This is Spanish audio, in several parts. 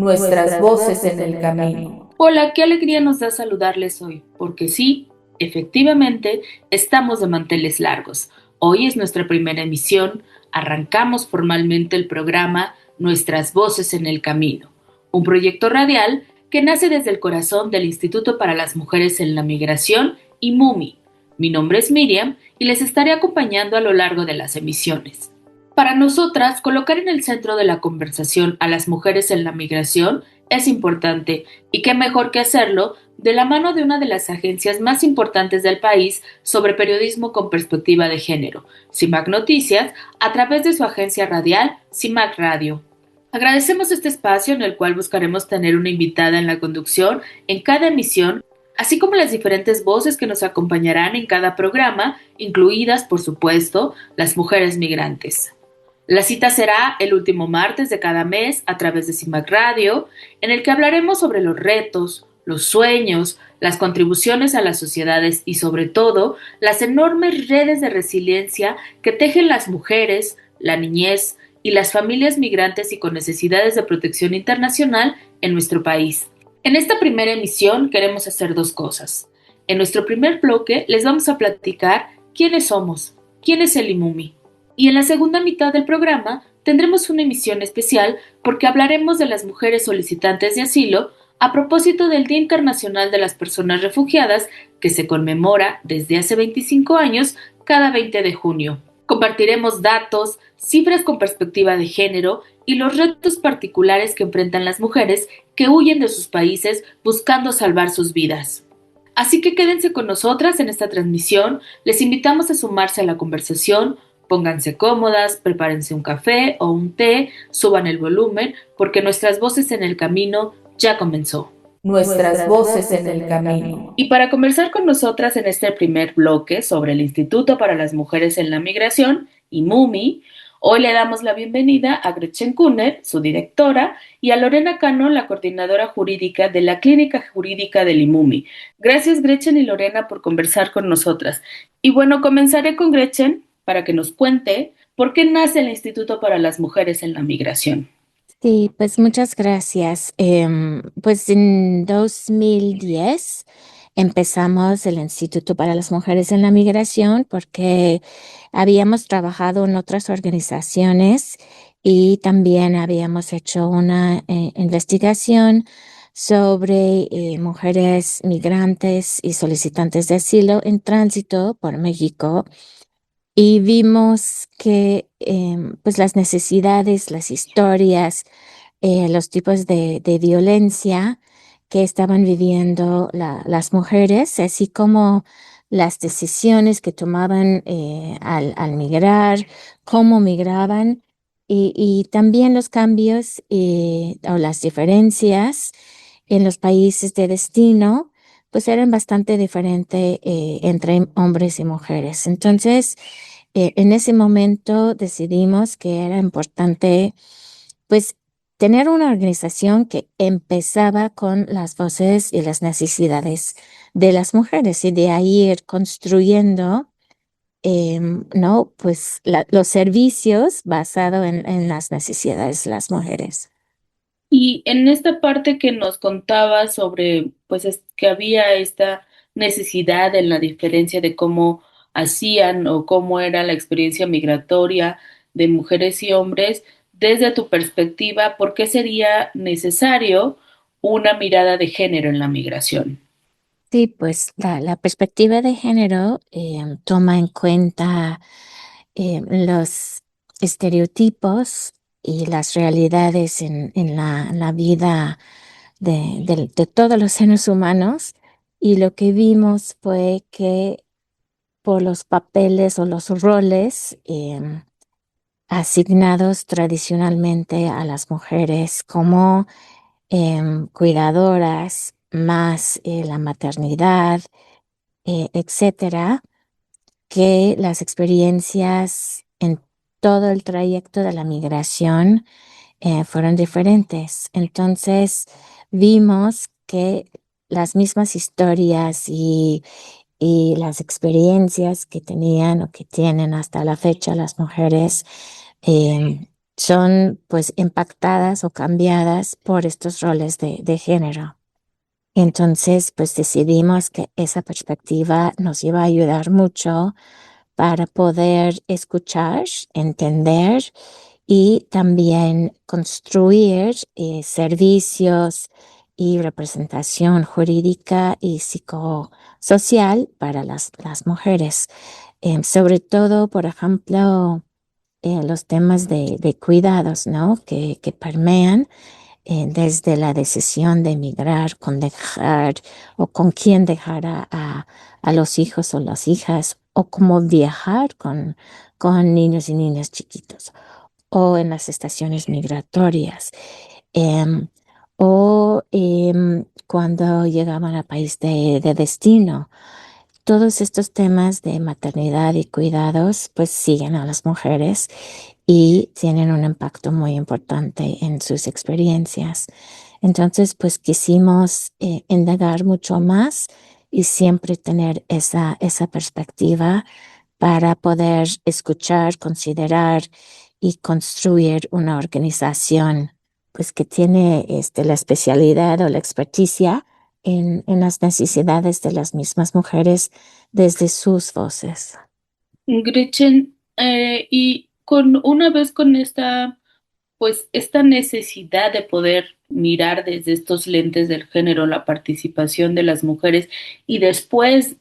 nuestras voces en el camino. Hola, qué alegría nos da saludarles hoy, porque sí, efectivamente, estamos de manteles largos. Hoy es nuestra primera emisión, arrancamos formalmente el programa Nuestras voces en el camino, un proyecto radial que nace desde el corazón del Instituto para las Mujeres en la Migración, IMUMI. Mi nombre es Miriam y les estaré acompañando a lo largo de las emisiones. Para nosotras, colocar en el centro de la conversación a las mujeres en la migración es importante, y qué mejor que hacerlo de la mano de una de las agencias más importantes del país sobre periodismo con perspectiva de género, CIMAC Noticias, a través de su agencia radial, CIMAC Radio. Agradecemos este espacio en el cual buscaremos tener una invitada en la conducción en cada emisión, así como las diferentes voces que nos acompañarán en cada programa, incluidas, por supuesto, las mujeres migrantes. La cita será el último martes de cada mes a través de CIMAC Radio, en el que hablaremos sobre los retos, los sueños, las contribuciones a las sociedades y sobre todo las enormes redes de resiliencia que tejen las mujeres, la niñez y las familias migrantes y con necesidades de protección internacional en nuestro país. En esta primera emisión queremos hacer dos cosas. En nuestro primer bloque les vamos a platicar quiénes somos, quién es el IMUMI. Y en la segunda mitad del programa tendremos una emisión especial porque hablaremos de las mujeres solicitantes de asilo a propósito del Día Internacional de las Personas Refugiadas que se conmemora desde hace 25 años cada 20 de junio. Compartiremos datos, cifras con perspectiva de género y los retos particulares que enfrentan las mujeres que huyen de sus países buscando salvar sus vidas. Así que quédense con nosotras en esta transmisión, les invitamos a sumarse a la conversación. Pónganse cómodas, prepárense un café o un té, suban el volumen, porque nuestras voces en el camino ya comenzó. Nuestras voces en el camino. Y para conversar con nosotras en este primer bloque sobre el Instituto para las Mujeres en la Migración, IMUMI, hoy le damos la bienvenida a Gretchen Kunner, su directora, y a Lorena Cano, la coordinadora jurídica de la Clínica Jurídica del IMUMI. Gracias, Gretchen y Lorena, por conversar con nosotras. Y bueno, comenzaré con Gretchen para que nos cuente por qué nace el Instituto para las Mujeres en la Migración. Sí, pues muchas gracias. Pues en 2010 empezamos el Instituto para las Mujeres en la Migración porque habíamos trabajado en otras organizaciones y también habíamos hecho una investigación sobre mujeres migrantes y solicitantes de asilo en tránsito por México. Y vimos que pues las necesidades, las historias, los tipos de violencia que estaban viviendo las mujeres, así como las decisiones que tomaban al migrar, cómo migraban y también los cambios o las diferencias en los países de destino, pues eran bastante diferentes entre hombres y mujeres. Entonces, en ese momento decidimos que era importante, pues, tener una organización que empezaba con las voces y las necesidades de las mujeres y de ahí ir construyendo, ¿no? Pues los servicios basados en las necesidades de las mujeres. Y en esta parte que nos contaba sobre, pues, que había esta necesidad en la diferencia de cómo hacían o cómo era la experiencia migratoria de mujeres y hombres, desde tu perspectiva, ¿por qué sería necesario una mirada de género en la migración? Sí, pues la perspectiva de género toma en cuenta los estereotipos y las realidades en la vida de todos los seres humanos. Y lo que vimos fue que por los papeles o los roles asignados tradicionalmente a las mujeres como cuidadoras, más la maternidad, etcétera, que las experiencias en todo el trayecto de la migración fueron diferentes. Entonces vimos que las mismas historias y las experiencias que tenían o que tienen hasta la fecha las mujeres son pues impactadas o cambiadas por estos roles de género. Entonces, pues decidimos que esa perspectiva nos iba a ayudar mucho para poder escuchar, entender y también construir servicios y representación jurídica y psicosocial para las mujeres. Sobre todo, por ejemplo, los temas de cuidados, ¿no? Que permean desde la decisión de emigrar, con dejar o con quién dejar a los hijos o las hijas, o cómo viajar con niños y niñas chiquitos, o en las estaciones migratorias, em, cuando llegaban al país de destino. Todos estos temas de maternidad y cuidados pues siguen a las mujeres y tienen un impacto muy importante en sus experiencias. Entonces, pues quisimos indagar mucho más y siempre tener esa perspectiva para poder escuchar, considerar y construir una organización pues que tiene la especialidad o la experticia en las necesidades de las mismas mujeres desde sus voces. Gretchen, y una vez con esta, pues esta necesidad de poder mirar desde estos lentes del género la participación de las mujeres y después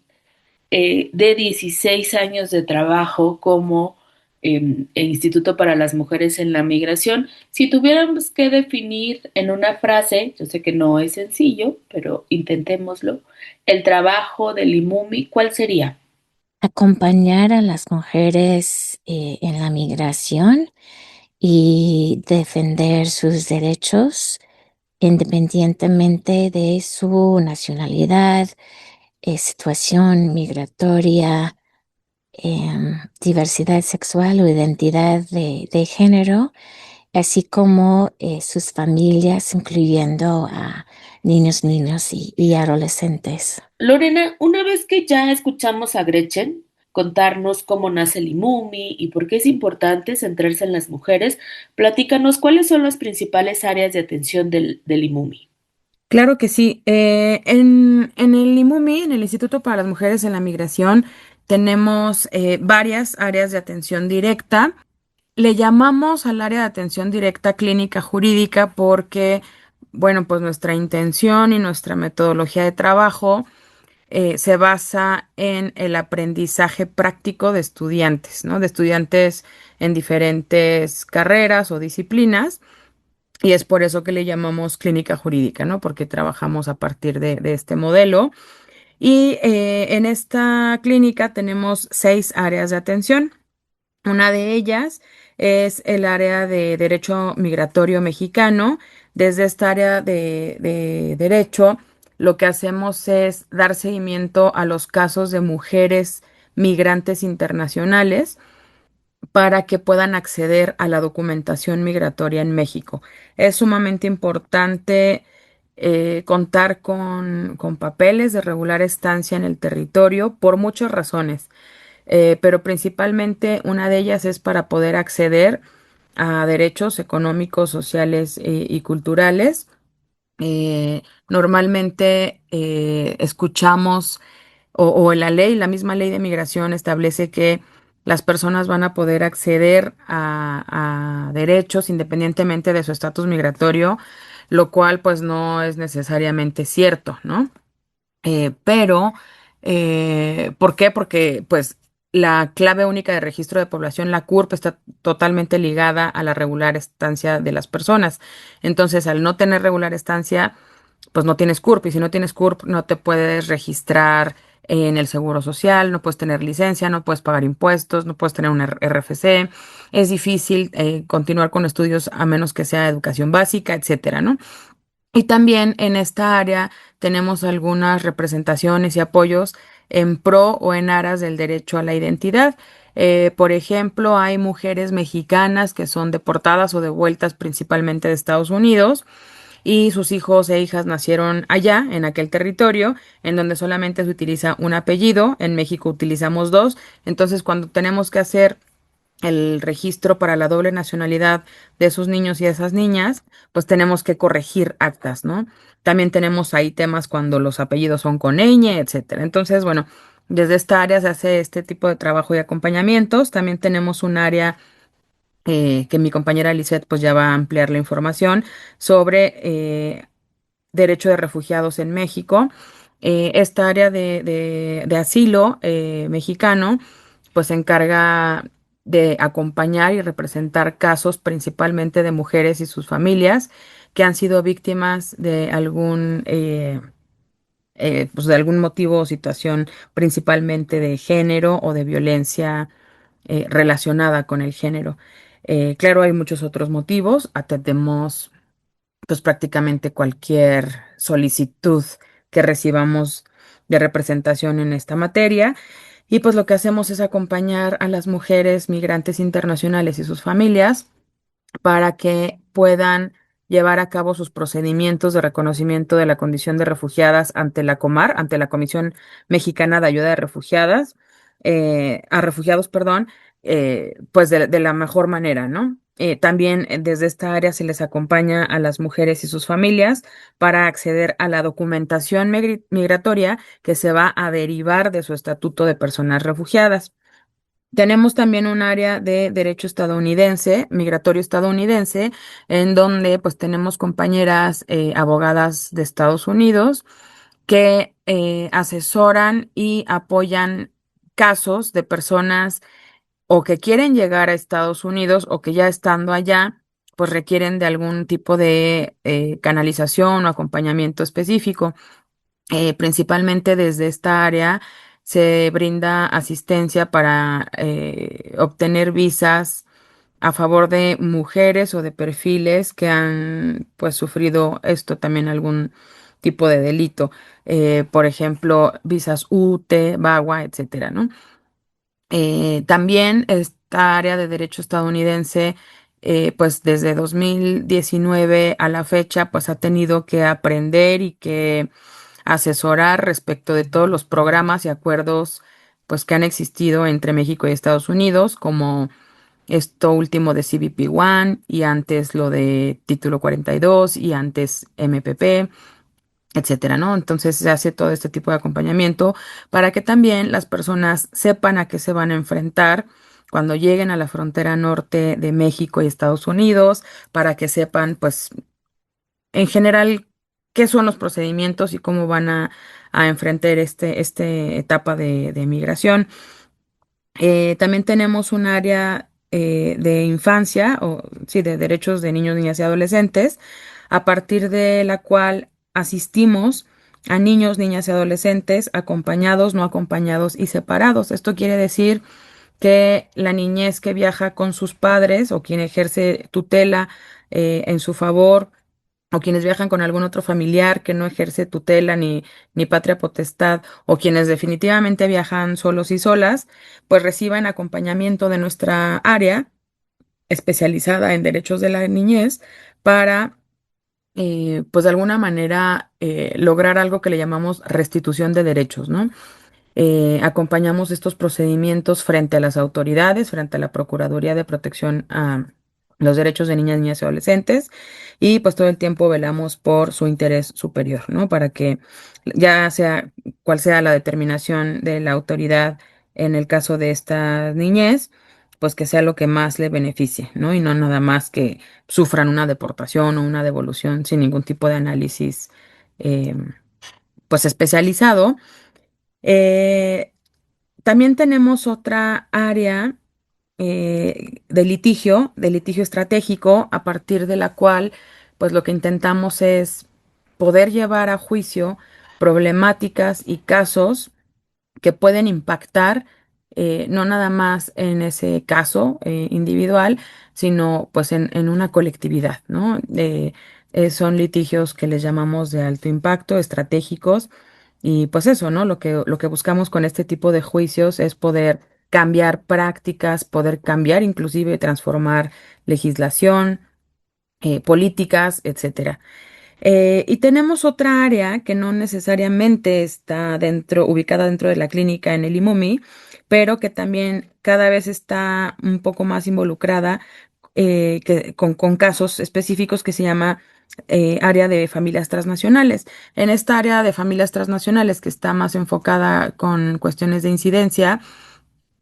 de 16 años de trabajo como el Instituto para las Mujeres en la Migración, si tuviéramos que definir en una frase, yo sé que no es sencillo, pero intentémoslo, el trabajo del IMUMI, ¿cuál sería? Acompañar a las mujeres en la migración y defender sus derechos independientemente de su nacionalidad, situación migratoria, diversidad sexual o identidad de género, así como sus familias, incluyendo a niños, niñas y adolescentes. Lorena, una vez que ya escuchamos a Gretchen contarnos cómo nace el IMUMI y por qué es importante centrarse en las mujeres, platícanos cuáles son las principales áreas de atención del IMUMI. Claro que sí. En el IMUMI, en el Instituto para las Mujeres en la Migración, tenemos varias áreas de atención directa. Le llamamos al área de atención directa clínica jurídica porque, bueno, pues nuestra intención y nuestra metodología de trabajo se basa en el aprendizaje práctico de estudiantes, ¿no? De estudiantes en diferentes carreras o disciplinas. Y es por eso que le llamamos clínica jurídica, ¿no? Porque trabajamos a partir de este modelo. Y en esta clínica tenemos 6 áreas de atención. Una de ellas es el área de derecho migratorio mexicano. Desde esta área de derecho, lo que hacemos es dar seguimiento a los casos de mujeres migrantes internacionales para que puedan acceder a la documentación migratoria en México. Es sumamente importante contar con papeles de regular estancia en el territorio por muchas razones, pero principalmente una de ellas es para poder acceder a derechos económicos, sociales y culturales. Normalmente escuchamos o la ley, la misma ley de migración establece que las personas van a poder acceder a derechos independientemente de su estatus migratorio, lo cual pues no es necesariamente cierto, ¿no? Pero, ¿por qué? Porque pues la clave única de registro de población, la CURP, está totalmente ligada a la regular estancia de las personas. Entonces, al no tener regular estancia, pues no tienes CURP, y si no tienes CURP no te puedes registrar en el Seguro Social, no puedes tener licencia, no puedes pagar impuestos, no puedes tener un RFC, es difícil continuar con estudios a menos que sea educación básica, etcétera, ¿no? Y también en esta área tenemos algunas representaciones y apoyos en pro o en aras del derecho a la identidad. Por ejemplo, hay mujeres mexicanas que son deportadas o devueltas principalmente de Estados Unidos y sus hijos e hijas nacieron allá, en aquel territorio, en donde solamente se utiliza un apellido. En México utilizamos dos. Entonces, cuando tenemos que hacer el registro para la doble nacionalidad de esos niños y esas niñas, pues tenemos que corregir actas, ¿no? También tenemos ahí temas cuando los apellidos son con ñ, etcétera. Entonces, bueno, desde esta área se hace este tipo de trabajo y acompañamientos. También tenemos un área que mi compañera Lisette pues ya va a ampliar la información sobre derecho de refugiados en México. Esta área de asilo mexicano pues se encarga de acompañar y representar casos principalmente de mujeres y sus familias que han sido víctimas de pues de algún motivo o situación principalmente de género o de violencia relacionada con el género. Claro, hay muchos otros motivos. Atendemos pues prácticamente cualquier solicitud que recibamos de representación en esta materia. Y pues lo que hacemos es acompañar a las mujeres migrantes internacionales y sus familias para que puedan llevar a cabo sus procedimientos de reconocimiento de la condición de refugiadas ante la COMAR, ante la Comisión Mexicana de Ayuda de Refugiadas, a refugiados, perdón, pues de la mejor manera, ¿no? También desde esta área se les acompaña a las mujeres y sus familias para acceder a la documentación migratoria que se va a derivar de su estatuto de personas refugiadas. Tenemos también un área de derecho estadounidense, migratorio estadounidense, en donde pues tenemos compañeras abogadas de Estados Unidos que asesoran y apoyan casos de personas o que quieren llegar a Estados Unidos o que ya estando allá pues requieren de algún tipo de canalización o acompañamiento específico. Principalmente desde esta área se brinda asistencia para obtener visas a favor de mujeres o de perfiles que han pues sufrido esto también algún tipo de delito. Por ejemplo, visas UTE, VAWA, etcétera, ¿no? También esta área de derecho estadounidense, pues desde 2019 a la fecha, pues ha tenido que aprender y que asesorar respecto de todos los programas y acuerdos, pues que han existido entre México y Estados Unidos, como esto último de CBP One y antes lo de Título 42 y antes MPP, etcétera, ¿no? Entonces se hace todo este tipo de acompañamiento para que también las personas sepan a qué se van a enfrentar cuando lleguen a la frontera norte de México y Estados Unidos, para que sepan, pues, en general, qué son los procedimientos y cómo van a enfrentar este etapa de migración. También tenemos un área de infancia, o sí, de derechos de niños, niñas y adolescentes, a partir de la cual asistimos a niños, niñas y adolescentes acompañados, no acompañados y separados. Esto quiere decir que la niñez que viaja con sus padres o quien ejerce tutela en su favor o quienes viajan con algún otro familiar que no ejerce tutela ni patria potestad, o quienes definitivamente viajan solos y solas, pues reciban acompañamiento de nuestra área especializada en derechos de la niñez para, pues de alguna manera, lograr algo que le llamamos restitución de derechos, ¿no? Acompañamos estos procedimientos frente a las autoridades, frente a la Procuraduría de Protección a los Derechos de Niñas, Niñas y Adolescentes, y pues todo el tiempo velamos por su interés superior, ¿no? Para que ya sea cual sea la determinación de la autoridad en el caso de esta niñez, pues que sea lo que más le beneficie, ¿no? Y no nada más que sufran una deportación o una devolución sin ningún tipo de análisis, eh, pues especializado. Eh, También tenemos otra área de litigio estratégico, a partir de la cual, pues lo que intentamos es poder llevar a juicio problemáticas y casos que pueden impactar no nada más en ese caso individual, sino pues en una colectividad, ¿no? Son litigios que les llamamos de alto impacto, estratégicos, y pues eso, ¿no? Lo que buscamos con este tipo de juicios es poder cambiar prácticas, poder cambiar inclusive transformar legislación, políticas, etcétera. Y tenemos otra área que no necesariamente está ubicada dentro de la clínica en el IMUMI, pero que también cada vez está un poco más involucrada con casos específicos que se llama área de familias transnacionales. En esta área de familias transnacionales que está más enfocada con cuestiones de incidencia,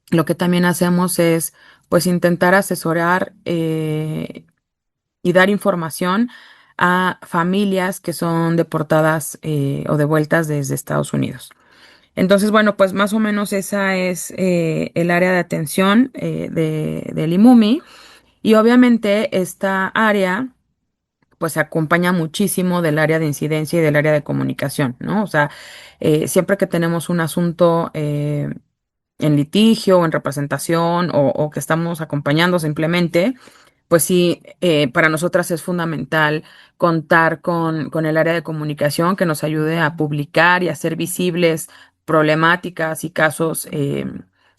lo que también hacemos es pues intentar asesorar y dar información a familias que son deportadas o devueltas desde Estados Unidos. Entonces, bueno, pues más o menos esa es el área de atención del IMUMI. Y obviamente esta área pues se acompaña muchísimo del área de incidencia y del área de comunicación, ¿no? O sea, siempre que tenemos un asunto en litigio o en representación o que estamos acompañando simplemente, pues sí, para nosotras es fundamental contar con el área de comunicación que nos ayude a publicar y hacer visibles problemáticas y casos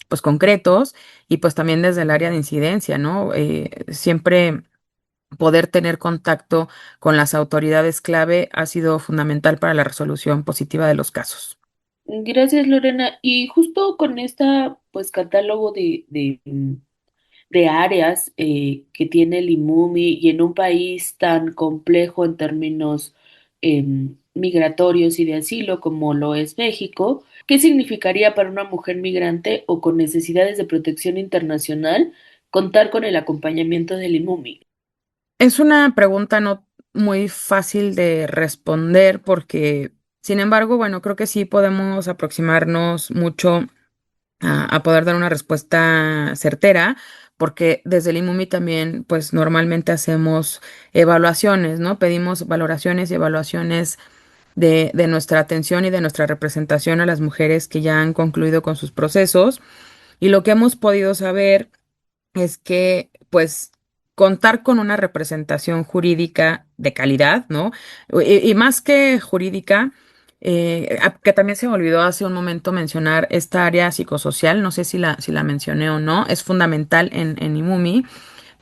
pues concretos y pues también desde el área de incidencia, ¿no? Siempre poder tener contacto con las autoridades clave ha sido fundamental para la resolución positiva de los casos. Gracias, Lorena. Y justo con esta, pues, catálogo de áreas que tiene el IMUMI y en un país tan complejo en términos migratorios y de asilo como lo es México, ¿qué significaría para una mujer migrante o con necesidades de protección internacional contar con el acompañamiento del IMUMI? Es una pregunta no muy fácil de responder porque, sin embargo, bueno, creo que sí podemos aproximarnos mucho a poder dar una respuesta certera, porque desde el IMUMI también, pues normalmente hacemos evaluaciones, ¿no? Pedimos valoraciones y evaluaciones de nuestra atención y de nuestra representación a las mujeres que ya han concluido con sus procesos. Y lo que hemos podido saber es que, pues, contar con una representación jurídica de calidad, ¿no? Y más que jurídica, que también se me olvidó hace un momento mencionar esta área psicosocial, no sé si la mencioné o no, es fundamental en IMUMI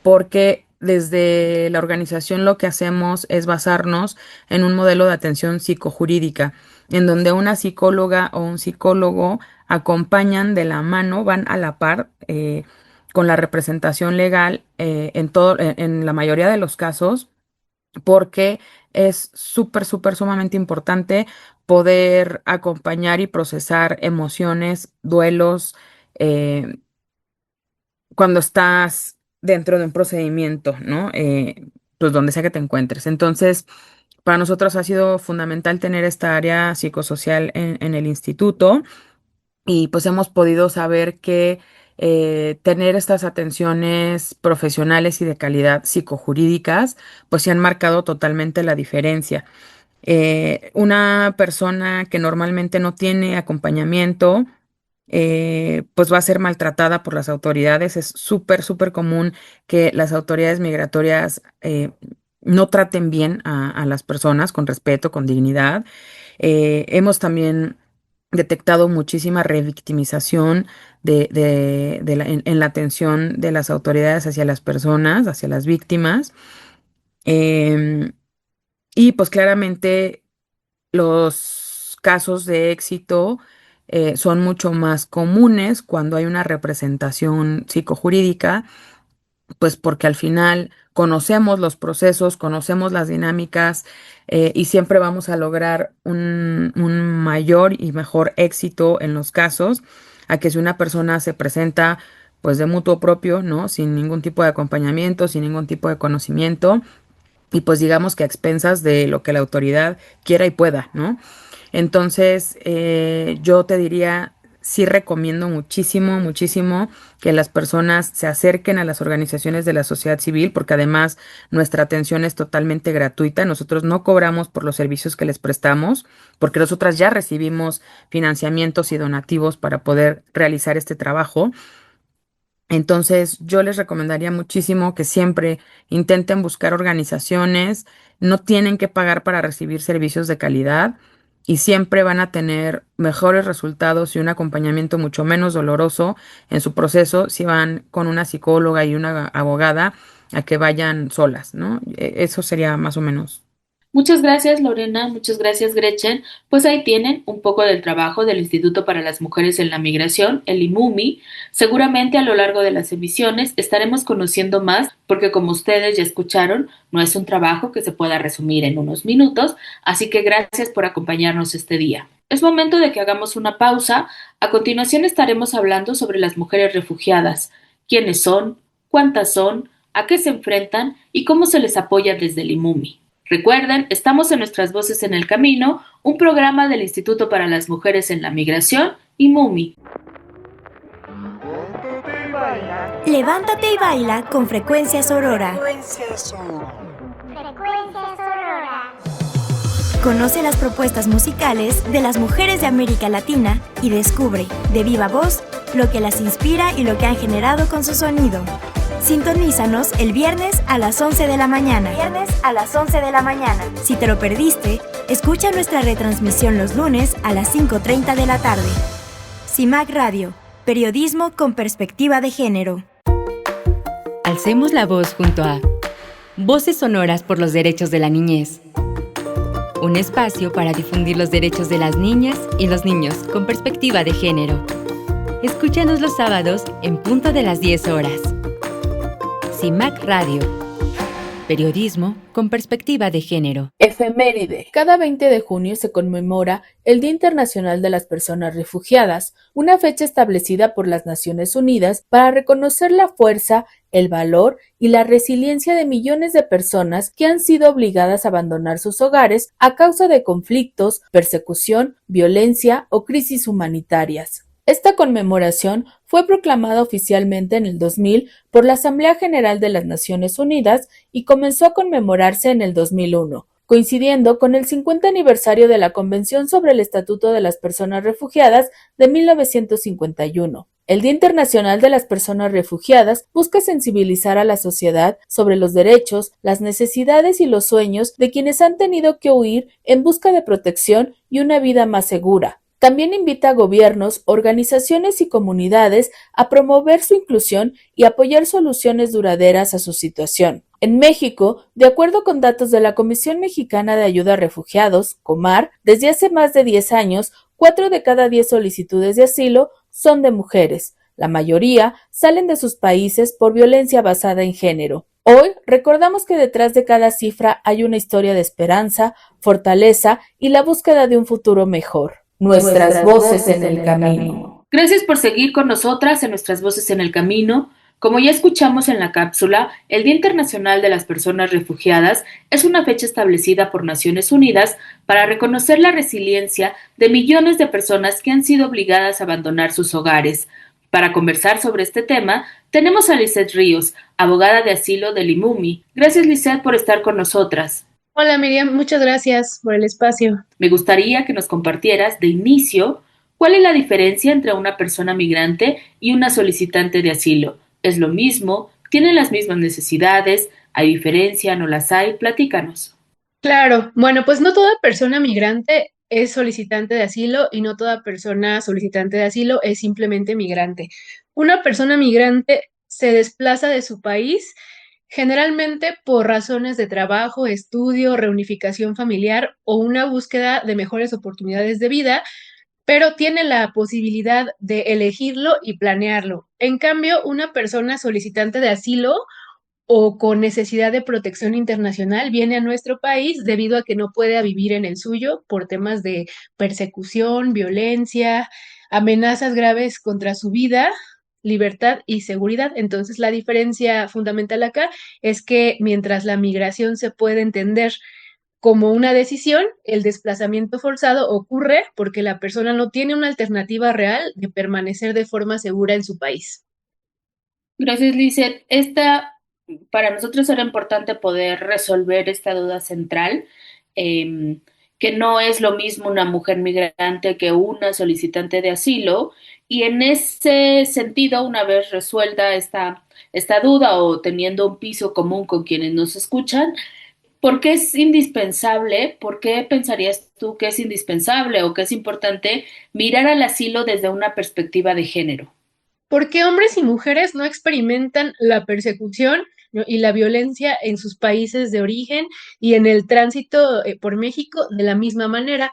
porque desde la organización lo que hacemos es basarnos en un modelo de atención psicojurídica, en donde una psicóloga o un psicólogo acompañan de la mano, van a la par con la representación legal en la mayoría de los casos, porque es súper, súper, sumamente importante poder acompañar y procesar emociones, duelos, eh, cuando estás dentro de un procedimiento, ¿no? Pues donde sea que te encuentres. Entonces, para nosotros ha sido fundamental tener esta área psicosocial en el instituto y pues hemos podido saber que tener estas atenciones profesionales y de calidad psicojurídicas, pues sí han marcado totalmente la diferencia. Una persona que normalmente no tiene acompañamiento, pues va a ser maltratada por las autoridades. Es súper, súper común que las autoridades migratorias no traten bien a las personas con respeto, con dignidad. Hemos también detectado muchísima revictimización en la atención de las autoridades hacia las personas, hacia las víctimas. Em, y pues claramente los casos de éxito son mucho más comunes cuando hay una representación psicojurídica, pues porque al final conocemos los procesos, conocemos las dinámicas y siempre vamos a lograr un mayor y mejor éxito en los casos, a que si una persona se presenta pues de mutuo propio, ¿no? Sin ningún tipo de acompañamiento, sin ningún tipo de conocimiento y pues digamos que a expensas de lo que la autoridad quiera y pueda, ¿no? Entonces, yo te diría, sí recomiendo muchísimo, muchísimo que las personas se acerquen a las organizaciones de la sociedad civil, porque además nuestra atención es totalmente gratuita. Nosotros no cobramos por los servicios que les prestamos, porque nosotras ya recibimos financiamientos y donativos para poder realizar este trabajo. Entonces, yo les recomendaría muchísimo que siempre intenten buscar organizaciones, no tienen que pagar para recibir servicios de calidad y siempre van a tener mejores resultados y un acompañamiento mucho menos doloroso en su proceso si van con una psicóloga y una abogada a que vayan solas, ¿no? Eso sería más o menos. Muchas gracias, Lorena, muchas gracias, Gretchen. Pues ahí tienen un poco del trabajo del Instituto para las Mujeres en la Migración, el IMUMI. Seguramente a lo largo de las emisiones estaremos conociendo más, porque como ustedes ya escucharon, no es un trabajo que se pueda resumir en unos minutos, así que gracias por acompañarnos este día. Es momento de que hagamos una pausa. A continuación estaremos hablando sobre las mujeres refugiadas, quiénes son, cuántas son, a qué se enfrentan y cómo se les apoya desde el IMUMI. Recuerden, estamos en Nuestras Voces en el Camino, un programa del Instituto para las Mujeres en la Migración, IMUMI. Levántate y baila con Frecuencias Aurora. Conoce las propuestas musicales de las mujeres de América Latina y descubre, de viva voz, lo que las inspira y lo que han generado con su sonido. Sintonízanos el viernes a las 11 de la mañana. Si te lo perdiste, escucha nuestra retransmisión los lunes a las 5:30 de la tarde. CIMAC Radio, periodismo con perspectiva de género. Alcemos la voz junto a Voces Sonoras por los Derechos de la Niñez. Un espacio para difundir los derechos de las niñas y los niños con perspectiva de género. Escúchanos los sábados en punto de las 10 horas. CIMAC Radio. Periodismo con perspectiva de género. Efeméride. Cada 20 de junio se conmemora el Día Internacional de las Personas Refugiadas, una fecha establecida por las Naciones Unidas para reconocer la fuerza, el valor y la resiliencia de millones de personas que han sido obligadas a abandonar sus hogares a causa de conflictos, persecución, violencia o crisis humanitarias. Esta conmemoración fue proclamada oficialmente en el 2000 por la Asamblea General de las Naciones Unidas y comenzó a conmemorarse en el 2001, coincidiendo con el 50 aniversario de la Convención sobre el Estatuto de las Personas Refugiadas de 1951. El Día Internacional de las Personas Refugiadas busca sensibilizar a la sociedad sobre los derechos, las necesidades y los sueños de quienes han tenido que huir en busca de protección y una vida más segura. También invita a gobiernos, organizaciones y comunidades a promover su inclusión y apoyar soluciones duraderas a su situación. En México, de acuerdo con datos de la Comisión Mexicana de Ayuda a Refugiados, COMAR, desde hace más de 10 años, 4 de cada 10 solicitudes de asilo son de mujeres. La mayoría salen de sus países por violencia basada en género. Hoy recordamos que detrás de cada cifra hay una historia de esperanza, fortaleza y la búsqueda de un futuro mejor. Nuestras voces en el camino. Gracias por seguir con nosotras en Nuestras Voces en el Camino. Como ya escuchamos en la cápsula, el Día Internacional de las Personas Refugiadas es una fecha establecida por Naciones Unidas para reconocer la resiliencia de millones de personas que han sido obligadas a abandonar sus hogares. Para conversar sobre este tema, tenemos a Lisette Ríos, abogada de asilo del IMUMI. Gracias, Lisette, por estar con nosotras. Hola Miriam, muchas gracias por el espacio. Me gustaría que nos compartieras de inicio cuál es la diferencia entre una persona migrante y una solicitante de asilo. ¿Es lo mismo? ¿Tienen las mismas necesidades? ¿Hay diferencia? ¿No las hay? Platícanos. Claro, bueno, pues no toda persona migrante es solicitante de asilo y no toda persona solicitante de asilo es simplemente migrante. Una persona migrante se desplaza de su país generalmente por razones de trabajo, estudio, reunificación familiar o una búsqueda de mejores oportunidades de vida, pero tiene la posibilidad de elegirlo y planearlo. En cambio, una persona solicitante de asilo o con necesidad de protección internacional viene a nuestro país debido a que no puede vivir en el suyo por temas de persecución, violencia, amenazas graves contra su vida, libertad y seguridad. Entonces, la diferencia fundamental acá es que mientras la migración se puede entender como una decisión, el desplazamiento forzado ocurre porque la persona no tiene una alternativa real de permanecer de forma segura en su país. Gracias, Lisette. Para nosotros era importante poder resolver esta duda central, que no es lo mismo una mujer migrante que una solicitante de asilo, y en ese sentido, una vez resuelta esta duda o teniendo un piso común con quienes nos escuchan, ¿por qué es indispensable? ¿Por qué pensarías tú que es indispensable o que es importante mirar al asilo desde una perspectiva de género? Porque hombres y mujeres no experimentan la persecución ¿no? Y la violencia en sus países de origen y en el tránsito por México de la misma manera.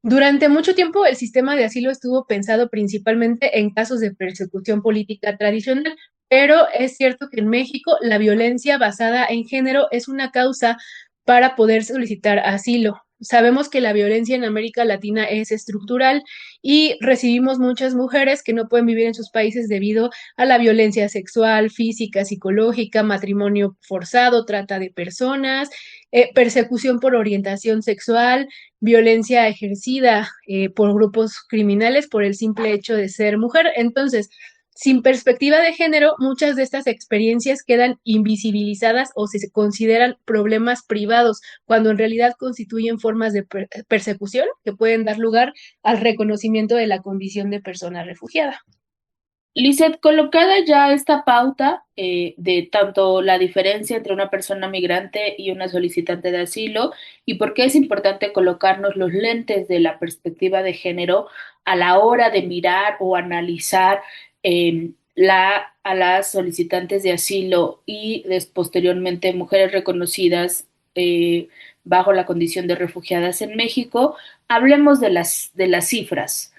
Durante mucho tiempo el sistema de asilo estuvo pensado principalmente en casos de persecución política tradicional, pero es cierto que en México la violencia basada en género es una causa para poder solicitar asilo. Sabemos que la violencia en América Latina es estructural y recibimos muchas mujeres que no pueden vivir en sus países debido a la violencia sexual, física, psicológica, matrimonio forzado, trata de personas, persecución por orientación sexual, violencia ejercida por grupos criminales por el simple hecho de ser mujer. Entonces, sin perspectiva de género, muchas de estas experiencias quedan invisibilizadas o se consideran problemas privados, cuando en realidad constituyen formas de persecución que pueden dar lugar al reconocimiento de la condición de persona refugiada. Lizeth, colocada ya esta pauta de tanto la diferencia entre una persona migrante y una solicitante de asilo y por qué es importante colocarnos los lentes de la perspectiva de género a la hora de mirar o analizar a las solicitantes de asilo y posteriormente mujeres reconocidas bajo la condición de refugiadas en México, hablemos de las cifras.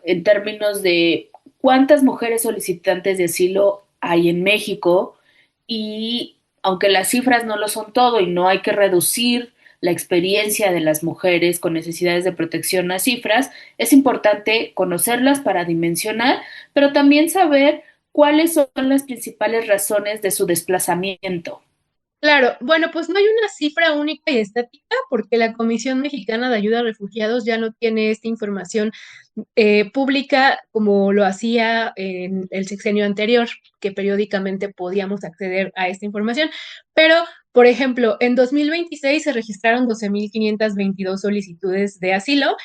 En términos de cuántas mujeres solicitantes de asilo hay en México y aunque las cifras no lo son todo y no hay que reducir la experiencia de las mujeres con necesidades de protección a cifras, es importante conocerlas para dimensionar, pero también saber cuáles son las principales razones de su desplazamiento. Claro, bueno, pues no hay una cifra única y estática porque la Comisión Mexicana de Ayuda a Refugiados ya no tiene esta información pública como lo hacía en el sexenio anterior, que periódicamente podíamos acceder a esta información. Pero, por ejemplo, en 2026 se registraron 12.522 solicitudes de asilo.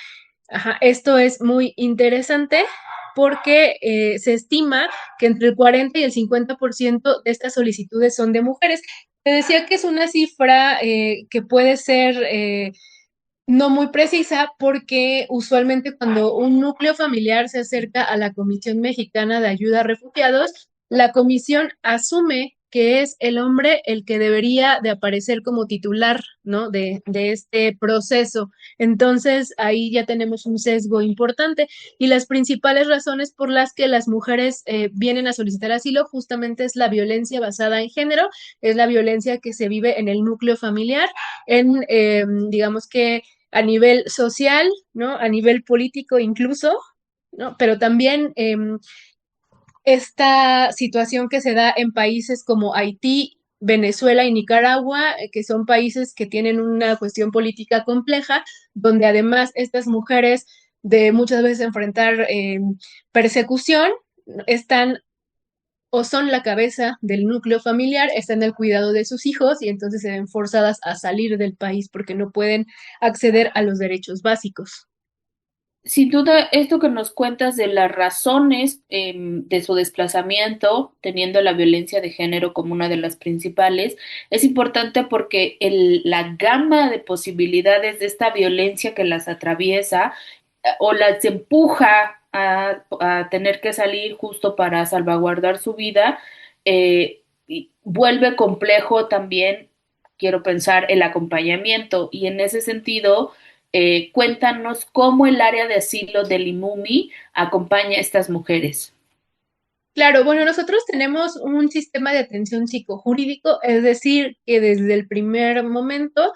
Ajá, esto es muy interesante porque se estima que entre el 40 y el 50% de estas solicitudes son de mujeres. Te decía que es una cifra que puede ser no muy precisa porque usualmente cuando un núcleo familiar se acerca a la Comisión Mexicana de Ayuda a Refugiados, la comisión asume que es el hombre el que debería de aparecer como titular, ¿no? de este proceso. Entonces, ahí ya tenemos un sesgo importante y las principales razones por las que las mujeres vienen a solicitar asilo justamente es la violencia basada en género, es la violencia que se vive en el núcleo familiar, en, digamos que a nivel social, ¿no? A nivel político incluso, ¿no? Pero también esta situación que se da en países como Haití, Venezuela y Nicaragua, que son países que tienen una cuestión política compleja, donde además estas mujeres de muchas veces enfrentar persecución, están o son la cabeza del núcleo familiar, están al cuidado de sus hijos y entonces se ven forzadas a salir del país porque no pueden acceder a los derechos básicos. Sin duda, esto que nos cuentas de las razones de su desplazamiento, teniendo la violencia de género como una de las principales, es importante porque la gama de posibilidades de esta violencia que las atraviesa o las empuja a tener que salir justo para salvaguardar su vida, y vuelve complejo también, quiero pensar, el acompañamiento. Y en ese sentido, cuéntanos cómo el área de asilo del IMUMI acompaña a estas mujeres. Claro, bueno, nosotros tenemos un sistema de atención psicojurídico, es decir, que desde el primer momento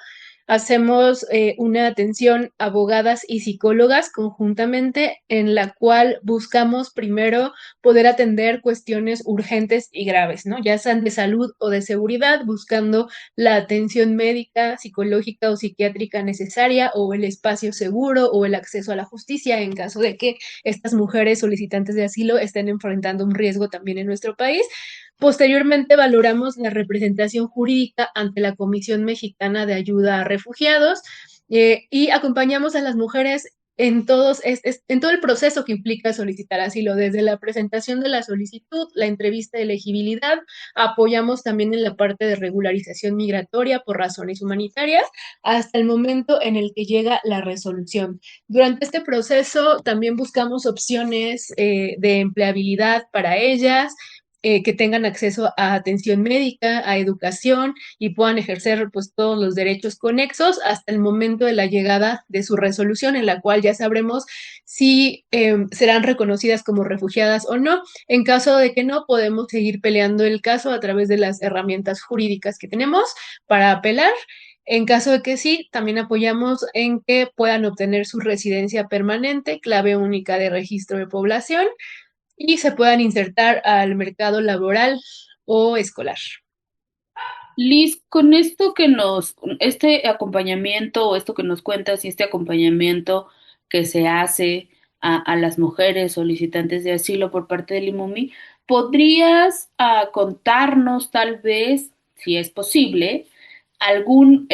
hacemos una atención abogadas y psicólogas conjuntamente en la cual buscamos primero poder atender cuestiones urgentes y graves, ¿no? Ya sean de salud o de seguridad, buscando la atención médica, psicológica o psiquiátrica necesaria o el espacio seguro o el acceso a la justicia en caso de que estas mujeres solicitantes de asilo estén enfrentando un riesgo también en nuestro país. Posteriormente valoramos la representación jurídica ante la Comisión Mexicana de Ayuda a Refugiados y acompañamos a las mujeres en todo el proceso que implica solicitar asilo, desde la presentación de la solicitud, la entrevista de elegibilidad, apoyamos también en la parte de regularización migratoria por razones humanitarias, hasta el momento en el que llega la resolución. Durante este proceso también buscamos opciones de empleabilidad para ellas, que tengan acceso a atención médica, a educación y puedan ejercer pues todos los derechos conexos hasta el momento de la llegada de su resolución, en la cual ya sabremos si serán reconocidas como refugiadas o no. En caso de que no, podemos seguir peleando el caso a través de las herramientas jurídicas que tenemos para apelar. En caso de que sí, también apoyamos en que puedan obtener su residencia permanente, clave única de registro de población, y se puedan insertar al mercado laboral o escolar. Liz, con este acompañamiento o esto que nos cuentas y este acompañamiento que se hace a las mujeres solicitantes de asilo por parte del IMUMI, ¿podrías contarnos tal vez, si es posible, algún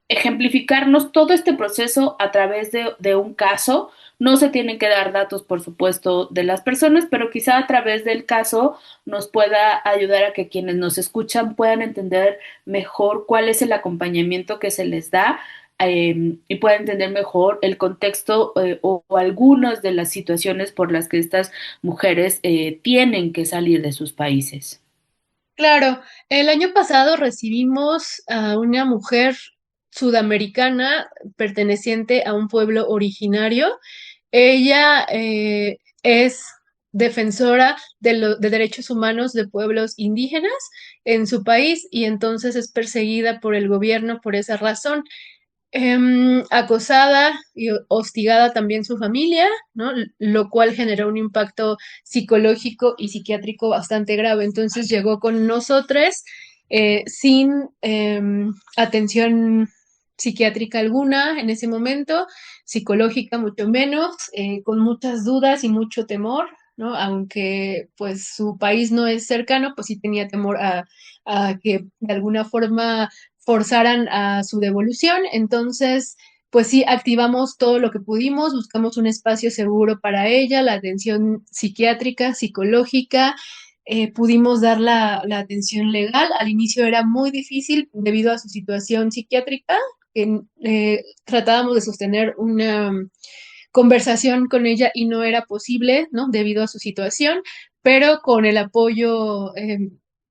ejemplificarnos todo este proceso a través de un caso? No se tienen que dar datos, por supuesto, de las personas, pero quizá a través del caso nos pueda ayudar a que quienes nos escuchan puedan entender mejor cuál es el acompañamiento que se les da, y puedan entender mejor el contexto, o algunas de las situaciones por las que estas mujeres tienen que salir de sus países. Claro, el año pasado recibimos a una mujer sudamericana perteneciente a un pueblo originario. Ella es defensora de derechos humanos de pueblos indígenas en su país y entonces es perseguida por el gobierno por esa razón. Acosada y hostigada también su familia, ¿no? Lo cual generó un impacto psicológico y psiquiátrico bastante grave. Entonces llegó con nosotros sin atención psiquiátrica alguna en ese momento, psicológica mucho menos, con muchas dudas y mucho temor, ¿no? Aunque pues su país no es cercano, pues sí tenía temor a que de alguna forma forzaran a su devolución. Entonces, pues sí, activamos todo lo que pudimos, buscamos un espacio seguro para ella, la atención psiquiátrica, psicológica, pudimos dar la atención legal. Al inicio era muy difícil debido a su situación psiquiátrica, que tratábamos de sostener una conversación con ella y no era posible, ¿no? Debido a su situación, pero con el apoyo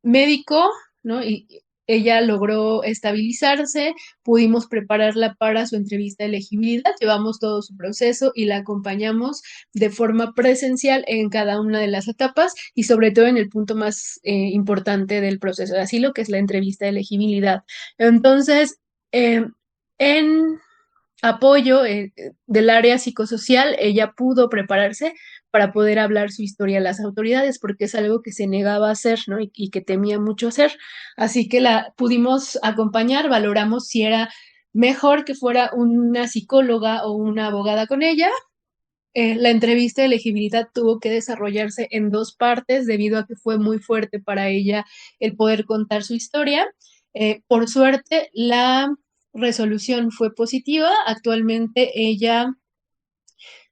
médico, ¿no? Y ella logró estabilizarse, pudimos prepararla para su entrevista de elegibilidad, llevamos todo su proceso y la acompañamos de forma presencial en cada una de las etapas y sobre todo en el punto más importante del proceso de asilo, que es la entrevista de elegibilidad. Entonces, en apoyo del área psicosocial, ella pudo prepararse para poder hablar su historia a las autoridades, porque es algo que se negaba a hacer, ¿no? Y que temía mucho hacer. Así que la pudimos acompañar, valoramos si era mejor que fuera una psicóloga o una abogada con ella. La entrevista de elegibilidad tuvo que desarrollarse en dos partes debido a que fue muy fuerte para ella el poder contar su historia. Por suerte, la resolución fue positiva. Actualmente ella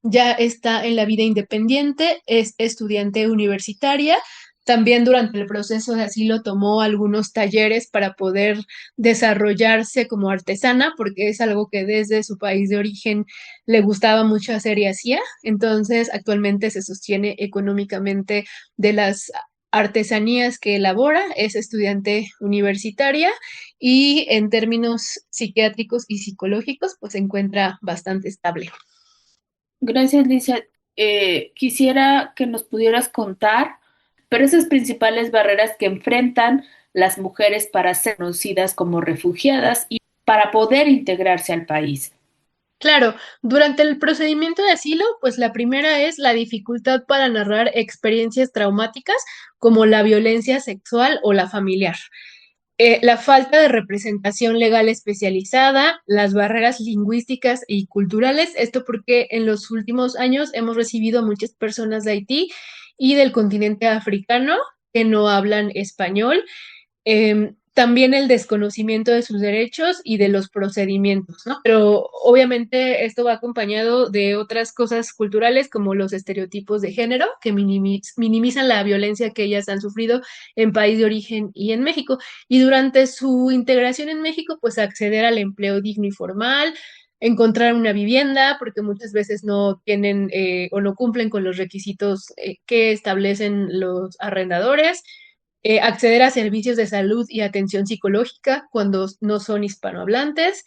ya está en la vida independiente, es estudiante universitaria. También durante el proceso de asilo tomó algunos talleres para poder desarrollarse como artesana, porque es algo que desde su país de origen le gustaba mucho hacer y hacía. Entonces, actualmente se sostiene económicamente de las artesanías que elabora, es estudiante universitaria y en términos psiquiátricos y psicológicos, pues se encuentra bastante estable. Gracias, Lisa. Quisiera que nos pudieras contar, pero esas principales barreras que enfrentan las mujeres para ser conocidas como refugiadas y para poder integrarse al país. Claro, durante el procedimiento de asilo, pues la primera es la dificultad para narrar experiencias traumáticas como la violencia sexual o la familiar. La falta de representación legal especializada, las barreras lingüísticas y culturales, esto porque en los últimos años hemos recibido a muchas personas de Haití y del continente africano que no hablan español. También el desconocimiento de sus derechos y de los procedimientos, ¿no? Pero obviamente esto va acompañado de otras cosas culturales como los estereotipos de género que minimizan la violencia que ellas han sufrido en país de origen y en México. Y durante su integración en México, pues acceder al empleo digno y formal, encontrar una vivienda, porque muchas veces no tienen o no cumplen con los requisitos que establecen los arrendadores, acceder a servicios de salud y atención psicológica cuando no son hispanohablantes,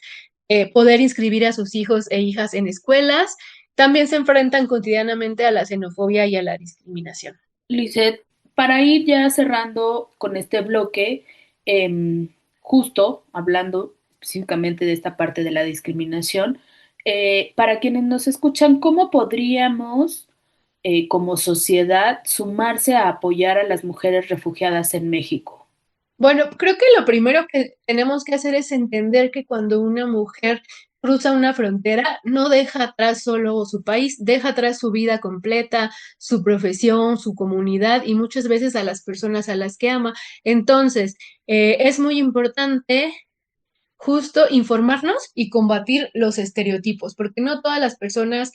poder inscribir a sus hijos e hijas en escuelas. También se enfrentan cotidianamente a la xenofobia y a la discriminación. Lisette, para ir ya cerrando con este bloque, justo hablando específicamente de esta parte de la discriminación, para quienes nos escuchan, ¿cómo podríamos, como sociedad, sumarse a apoyar a las mujeres refugiadas en México? Bueno, creo que lo primero que tenemos que hacer es entender que cuando una mujer cruza una frontera, no deja atrás solo su país, deja atrás su vida completa, su profesión, su comunidad y muchas veces a las personas a las que ama. Entonces, es muy importante justo informarnos y combatir los estereotipos, porque no todas las personas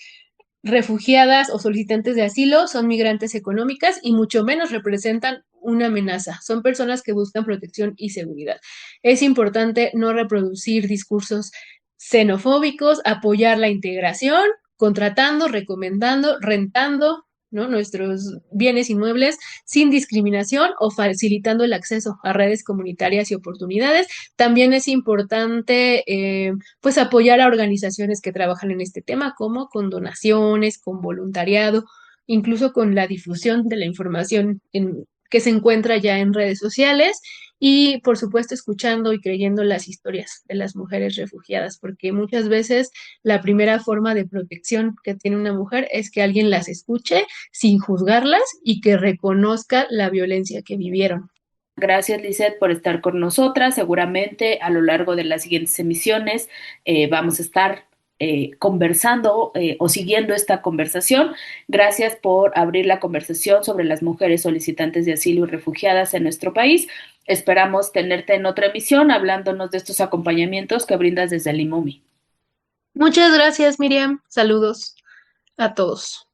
refugiadas o solicitantes de asilo son migrantes económicas y mucho menos representan una amenaza. Son personas que buscan protección y seguridad. Es importante no reproducir discursos xenofóbicos, apoyar la integración, contratando, recomendando, rentando, ¿no?, nuestros bienes inmuebles sin discriminación o facilitando el acceso a redes comunitarias y oportunidades. También es importante pues apoyar a organizaciones que trabajan en este tema, como con donaciones, con voluntariado, incluso con la difusión de la información que se encuentra ya en redes sociales y, por supuesto, escuchando y creyendo las historias de las mujeres refugiadas, porque muchas veces la primera forma de protección que tiene una mujer es que alguien las escuche sin juzgarlas y que reconozca la violencia que vivieron. Gracias, Lisette, por estar con nosotras. Seguramente a lo largo de las siguientes emisiones vamos a estar conversando o siguiendo esta conversación. Gracias por abrir la conversación sobre las mujeres solicitantes de asilo y refugiadas en nuestro país. Esperamos tenerte en otra emisión hablándonos de estos acompañamientos que brindas desde el IMUMI. Muchas gracias, Miriam. Saludos a todos.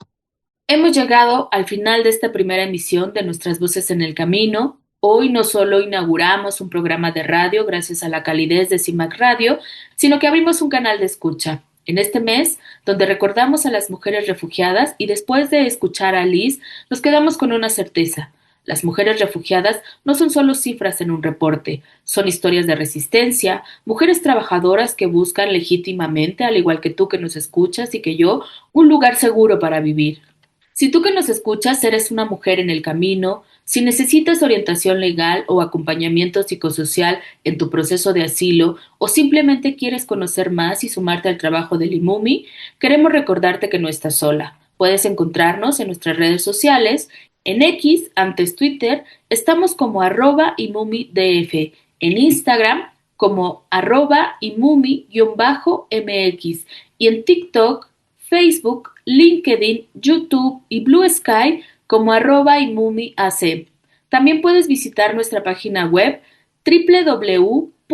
Hemos llegado al final de esta primera emisión de Nuestras Voces en el Camino. Hoy no solo inauguramos un programa de radio gracias a la calidez de CIMAC Radio, sino que abrimos un canal de escucha. En este mes, donde recordamos a las mujeres refugiadas y después de escuchar a Liz, nos quedamos con una certeza. Las mujeres refugiadas no son solo cifras en un reporte, son historias de resistencia, mujeres trabajadoras que buscan legítimamente, al igual que tú que nos escuchas y que yo, un lugar seguro para vivir. Si tú que nos escuchas eres una mujer en el camino, si necesitas orientación legal o acompañamiento psicosocial en tu proceso de asilo o simplemente quieres conocer más y sumarte al trabajo del IMUMI, queremos recordarte que no estás sola. Puedes encontrarnos en nuestras redes sociales. En X, antes Twitter, estamos como @IMUMIDF. En Instagram como @IMUMI_MX. Y en TikTok, Facebook, LinkedIn, YouTube y Blue Sky como @IMUMIAC. También puedes visitar nuestra página web www.imumi.org.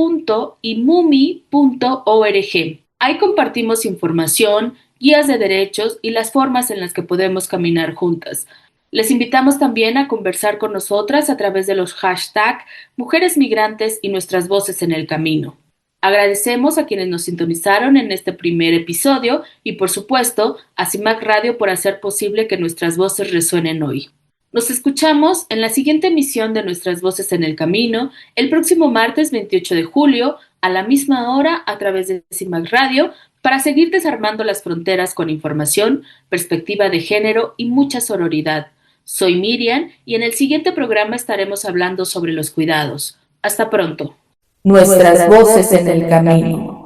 Ahí compartimos información, guías de derechos y las formas en las que podemos caminar juntas. Les invitamos también a conversar con nosotras a través de los hashtags Mujeres Migrantes y Nuestras Voces en el Camino. Agradecemos a quienes nos sintonizaron en este primer episodio y, por supuesto, a CIMAC Radio por hacer posible que nuestras voces resuenen hoy. Nos escuchamos en la siguiente emisión de Nuestras Voces en el Camino, el próximo martes 28 de julio, a la misma hora, a través de CIMAC Radio, para seguir desarmando las fronteras con información, perspectiva de género y mucha sororidad. Soy Miriam y en el siguiente programa estaremos hablando sobre los cuidados. Hasta pronto. Nuestras voces en el camino.